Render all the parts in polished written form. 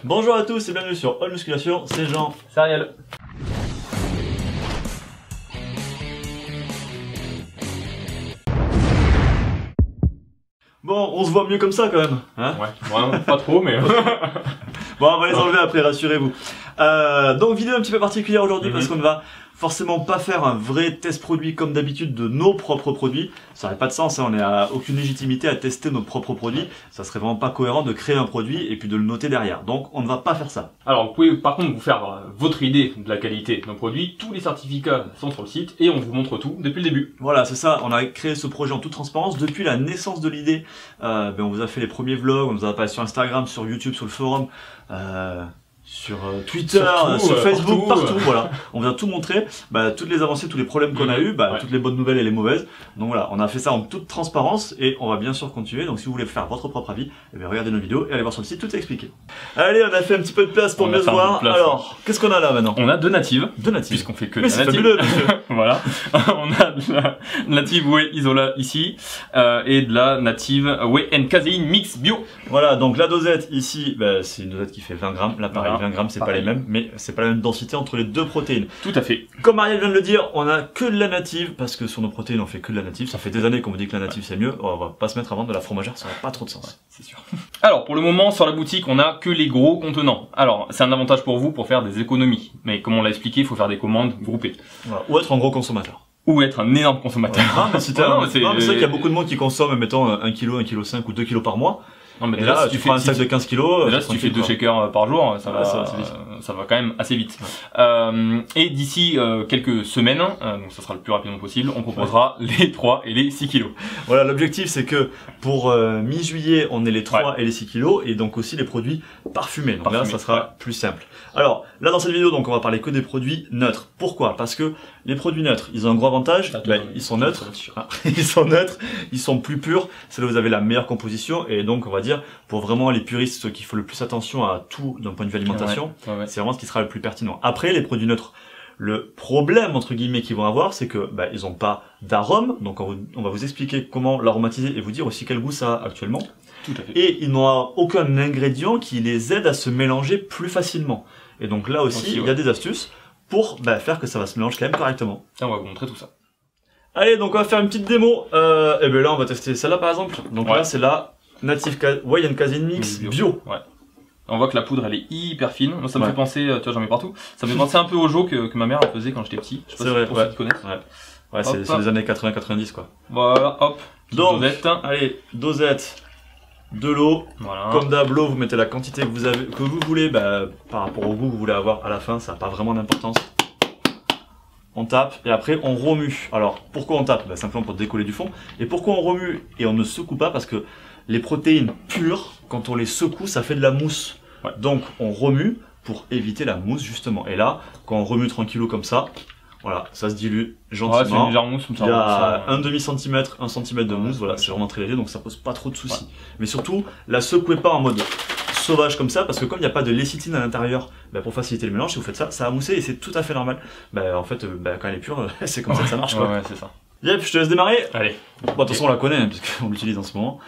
Bonjour à tous et bienvenue sur All Musculation, c'est Jean. C'est Ariel. Bon, on se voit mieux comme ça quand même, hein? Ouais, vraiment pas trop, mais... Bon, on va les enlever après, rassurez-vous. Donc vidéo un petit peu particulière aujourd'hui parce qu'on ne va forcément pas faire un vrai test produit comme d'habitude de nos propres produits. Ça n'aurait pas de sens, hein, on n'a aucune légitimité à tester nos propres produits. Ça serait vraiment pas cohérent de créer un produit et puis de le noter derrière. Donc on ne va pas faire ça. Alors vous pouvez par contre vous faire votre idée de la qualité de nos produits. Tous les certificats sont sur le site et on vous montre tout depuis le début. Voilà, c'est ça, on a créé ce projet en toute transparence. Depuis la naissance de l'idée, on vous a fait les premiers vlogs, on vous a parlé sur Instagram, sur YouTube, sur le forum, sur Twitter, sur Facebook, partout, voilà. On vous a tout montré, toutes les avancées, tous les problèmes qu'on a eu, toutes les bonnes nouvelles et les mauvaises. Donc voilà, on a fait ça en toute transparence et on va bien sûr continuer. Donc si vous voulez faire votre propre avis, regardez nos vidéos et allez voir sur le site, tout est expliqué. Allez, on a fait un petit peu de place pour mieux se voir. Alors, qu'est-ce qu'on a là maintenant? On a deux natives. Deux natives. Puisqu'on fait que mais des natives. Fabuleux, monsieur. Voilà. On a de la native Whey Isola ici et de la native Whey and Caséine Mix Bio. Voilà, donc la dosette ici, c'est une dosette qui fait 20 grammes. Là, pareil, 20 grammes, c'est pas les mêmes, mais c'est pas la même densité entre les deux protéines. Tout à fait. Comme Ariel vient de le dire, on a que de la native, parce que sur nos protéines, on fait que de la native. Ça fait des années qu'on vous dit que la native c'est mieux. On va pas se mettre à vendre de la fromagère, ça n'a pas trop de sens. Ouais, c'est sûr. Alors, pour le moment, sur la boutique, on a que les gros contenants. Alors, c'est un avantage pour vous pour faire des économies. Mais comme on l'a expliqué, il faut faire des commandes groupées. Voilà. Ou être un gros consommateur. Ou être un énorme consommateur. Ouais. Non, mais c'est vrai qu'il y a beaucoup de monde qui consomme, mettons, 1 kg, 1,5 kg ou 2 kg par mois. Non, mais et là, tu prends un sac de 15 kg. Déjà, si tu fais 2 shakers par jour, ça va quand même assez vite. Ouais. Et d'ici quelques semaines, donc ça sera le plus rapidement possible, on proposera les 3 et les 6 kilos. Voilà, l'objectif c'est que pour mi-juillet, on ait les 3 et les 6 kilos et donc aussi les produits parfumés. Donc là, ça sera plus simple. Alors, là dans cette vidéo, donc on va parler que des produits neutres. Pourquoi? Parce que les produits neutres, ils ont un gros avantage, ils sont neutres, ils sont neutres, ils sont plus purs, c'est là où vous avez la meilleure composition et donc on va dire pour vraiment les puristes, ceux qui font le plus attention à tout d'un point de vue alimentation, c'est vraiment ce qui sera le plus pertinent. Après, les produits neutres, le problème entre guillemets qu'ils vont avoir, c'est que ils ont pas d'arôme, donc on va vous expliquer comment l'aromatiser et vous dire aussi quel goût ça a actuellement. Tout à fait. Et ils n'ont aucun ingrédient qui les aide à se mélanger plus facilement. Et donc là aussi, il y a des astuces pour faire que ça va se mélanger quand même correctement. Et on va vous montrer tout ça. Allez, donc on va faire une petite démo. Et là, on va tester celle-là par exemple. Donc là, c'est la Native Whey and Caséine Mix Bio. Ouais. On voit que la poudre elle est hyper fine. Moi, ça me fait penser, tu vois, j'en mets partout. Ça me fait penser un peu au joe que ma mère faisait quand j'étais petit. Je sais pas si pour ceux qui connaissent. Ouais, c'est les années 80-90 quoi. Voilà, hop. Donc, dosette. Allez, dosette, de l'eau. Voilà. Comme d'hab, l'eau, vous mettez la quantité que vous voulez, par rapport au goût que vous voulez avoir à la fin, ça n'a pas vraiment d'importance. On tape et après on remue. Alors pourquoi on tape? Simplement pour décoller du fond. Et pourquoi on remue et on ne secoue pas? Parce que les protéines pures, quand on les secoue, ça fait de la mousse. Ouais. Donc on remue pour éviter la mousse justement. Et là, quand on remue tranquillou comme ça, voilà, ça se dilue gentiment. C'est une légère mousse. Il y a un demi-centimètre, 1 centimètre de mousse. Voilà, c'est vraiment très léger, donc ça pose pas trop de soucis. Mais surtout, la secouez pas en mode sauvage comme ça, parce que comme il n'y a pas de lécithine à l'intérieur, pour faciliter le mélange, si vous faites ça, ça va mousser et c'est tout à fait normal. En fait, quand elle est pure, c'est comme ça que ça marche. Ouais, c'est ça. Yep, je te laisse démarrer. Allez. Bon, de toute façon, on la connaît, hein, puisqu'on l'utilise en ce moment.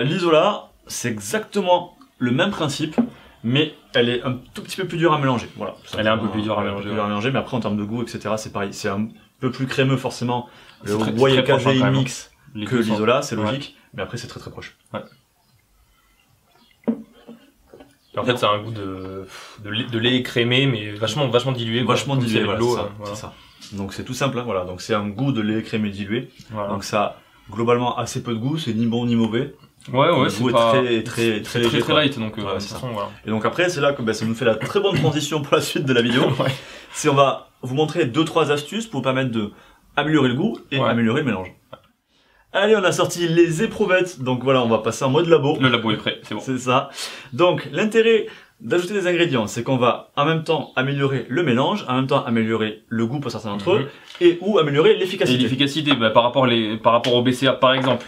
L'Isola, c'est exactement le même principe, mais elle est un tout petit peu plus dure à mélanger. Voilà. Elle est un peu plus dure à mélanger. Mais après, en termes de goût, etc., c'est pareil. C'est un peu plus crémeux, forcément. Le Whey and Caséine Mix que l'Isola, c'est logique. Mais après, c'est très très proche. Ouais. En fait, c'est un goût de lait écrémé, mais vachement dilué. Vachement dilué, voilà, c'est ça. Donc c'est tout simple, hein, voilà. Donc c'est un goût de lait écrémé dilué. Voilà. Donc ça a globalement assez peu de goût, c'est ni bon ni mauvais. Ouais, c'est pas... très léger. Très light, donc voilà, c'est ça. Voilà. Et donc après, c'est là que ça nous fait la très bonne transition pour la suite de la vidéo. C'est on va vous montrer 2-3 astuces pour vous permettre de améliorer le goût et améliorer le mélange. Allez, on a sorti les éprouvettes, donc voilà, on va passer en mode labo. Le labo est prêt, c'est bon. C'est ça. Donc, l'intérêt d'ajouter des ingrédients, c'est qu'on va en même temps améliorer le mélange, en même temps améliorer le goût pour certains d'entre eux, et ou améliorer l'efficacité. Et l'efficacité, par rapport au BCA par exemple,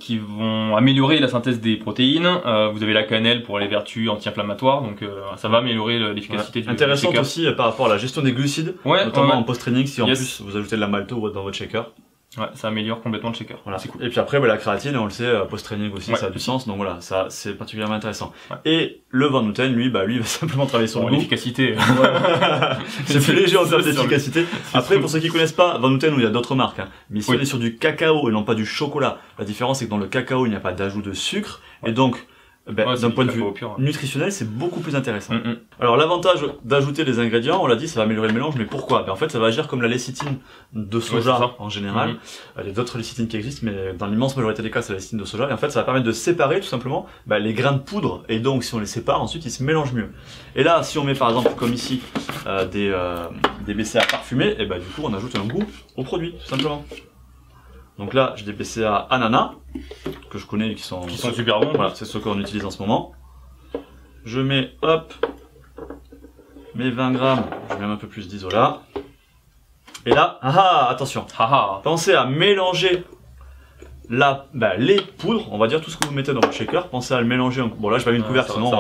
qui vont améliorer la synthèse des protéines. Vous avez la cannelle pour les vertus anti-inflammatoires, donc ça va améliorer l'efficacité du shaker. Intéressant aussi par rapport à la gestion des glucides, notamment en post-training, si en plus vous ajoutez de la malto dans votre shaker. Ouais, ça améliore complètement le shaker. Voilà. C'est cool. Et puis après, la créatine, on le sait, post-training aussi, Ouais. ça a du sens. Donc voilà, ça c'est particulièrement intéressant. Ouais. Et le Van Houten, lui, lui va simplement travailler sur Bon, le goût. l'efficacité. C'est plus léger en termes C'est d'efficacité. Après, pour ceux qui connaissent pas, Van Houten, il y a d'autres marques, hein. Mais si Oui. on est sur du cacao et non pas du chocolat, la différence c'est que dans le cacao, il n'y a pas d'ajout de sucre. Ouais. Et donc, Ouais, d'un point de vue pur. nutritionnel, c'est beaucoup plus intéressant. Mm. Alors l'avantage d'ajouter des ingrédients, on l'a dit, ça va améliorer le mélange, mais pourquoi? En fait, ça va agir comme la lécithine de soja Ouais, c'est ça. en général. Il y a d'autres lécithines qui existent, mais dans l'immense majorité des cas, c'est la lécithine de soja. Et en fait, ça va permettre de séparer tout simplement les grains de poudre. Et donc, si on les sépare, ensuite, ils se mélangent mieux. Et là, si on met par exemple, comme ici, des BCA parfumés, et du coup, on ajoute un goût au produit, tout simplement. Donc là, j'ai des BCA ananas, que je connais et qui sont super bons. voilà, c'est ce qu'on utilise en ce moment. Je mets, hop, mes 20 grammes, je mets un peu plus d'isola. Et là, attention, Haha. pensez à mélanger les poudres, on va dire tout ce que vous mettez dans votre shaker, pensez à le mélanger un coup. Bon là je vais mettre une couvercle, sinon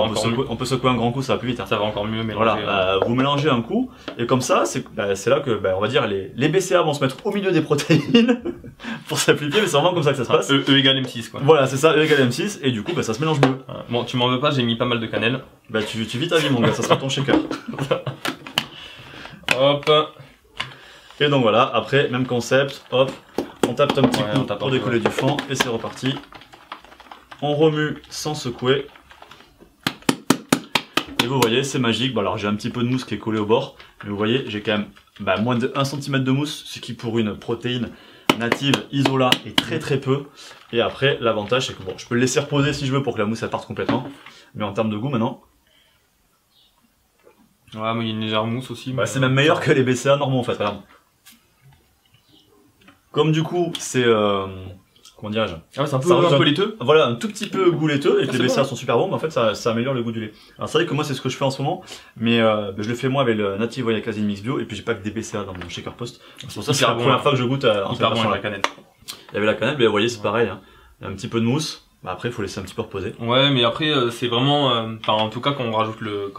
on peut secouer un grand coup, ça va plus vite. Hein. Ça va encore mieux mélanger. Voilà, vous mélangez un coup, et comme ça, c'est là que, on va dire, les BCA vont se mettre au milieu des protéines, pour s'appliquer, mais c'est vraiment comme ça que ça se passe. E égale M6 quoi. Voilà, c'est ça, E égale M6, et du coup, ça se mélange mieux. Bon, tu m'en veux pas, j'ai mis pas mal de cannelle. Tu vis ta vie mon gars, ça sera ton shaker. Hop. Et donc voilà, après, même concept, hop, on tape un petit coup on tape pour un peu, décoller du fond, et c'est reparti. On remue sans secouer. Et vous voyez, c'est magique. Bon, alors j'ai un petit peu de mousse qui est collée au bord, mais vous voyez, j'ai quand même moins de 1 cm de mousse, ce qui pour une protéine native isola est très très peu. Et après, l'avantage c'est que je peux le laisser reposer si je veux pour que la mousse elle parte complètement. Mais en termes de goût maintenant, Ouais, mais il y a une légère mousse aussi. c'est même meilleur que les BCA normaux en fait. Regarde. Comme du coup, c'est comment dirais-je, c'est un Ça rajoute peu laiteux. voilà, un tout petit peu goût laiteux, et que les c'est BCA bon. sont super bons, mais en fait ça améliore le goût du lait. Alors c'est vrai que moi c'est ce que je fais en ce moment, mais je le fais moi avec le Native Royal Casein Mix Bio, et puis j'ai pas que des BCA dans mon shaker post. C'est pour ça que c'est la Hyper bon, première fois que je goûte en cette Hyper bon version-là. avec la cannelle. Il y avait la cannelle, mais vous voyez c'est pareil, hein. Il y a un petit peu de mousse, après il faut laisser un petit peu reposer. Ouais, mais après c'est vraiment, en tout cas quand on rajoute le,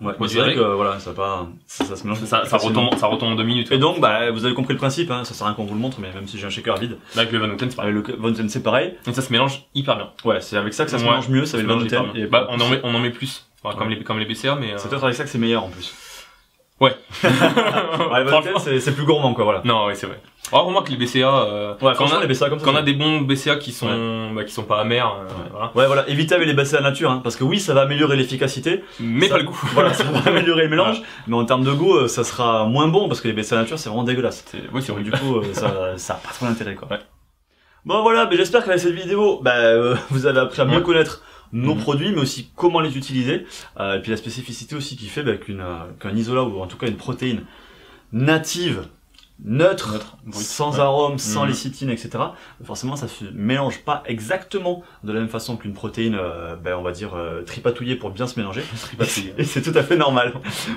Ouais, mais c'est vrai que voilà, ça se mélange. ça retombe en 2 minutes. Et donc vous avez compris le principe, hein, ça sert à rien qu'on vous le montre, mais même si j'ai un shaker vide, Avec le Van Houten, c'est pareil. avec le Van Houten c'est pareil. Et ça se mélange hyper bien. Ouais, c'est avec ça que ça se Ouais, mélange mieux, ça Ça avec se le Van mélange hyper Houten. bien. Et On en met plus. Enfin, comme les BCA, mais. c'est peut-être avec ça que c'est meilleur en plus. Ouais. Ouais, le Van Houten c'est plus gourmand quoi, voilà. Non, oui, c'est vrai. Alors, remarque les BCA, Ouais, franchement, les BCA comme ça. quand on a des bons BCA qui sont, qui sont pas amers, voilà. Ouais, voilà, évitez avec les BCA nature, hein, parce que oui, ça va améliorer l'efficacité, Mais Ça- pas le goût. voilà, ça va améliorer le mélange, mais en termes de goût, ça sera moins bon, parce que les BCA nature, c'est vraiment dégueulasse. Oui, c'est Donc horrible. du coup, ça a pas trop d'intérêt, quoi. Ouais. Bon, voilà, mais j'espère qu'avec cette vidéo, vous avez appris à mieux connaître nos produits, mais aussi comment les utiliser, et puis la spécificité aussi qui fait qu'un isola, ou en tout cas une protéine native, neutre, brut, sans ouais. arôme, sans lécithine, etc. Forcément, ça se mélange pas exactement de la même façon qu'une protéine, on va dire, tripatouillée pour bien se mélanger. Et c'est tout à fait normal.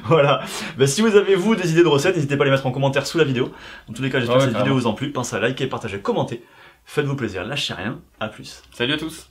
Voilà. Si vous avez, vous, des idées de recettes, n'hésitez pas à les mettre en commentaire sous la vidéo. Dans tous les cas, j'espère que cette vidéo vous a plu. Pensez à liker, partager, commenter. Faites-vous plaisir, lâchez rien. À plus. Salut à tous.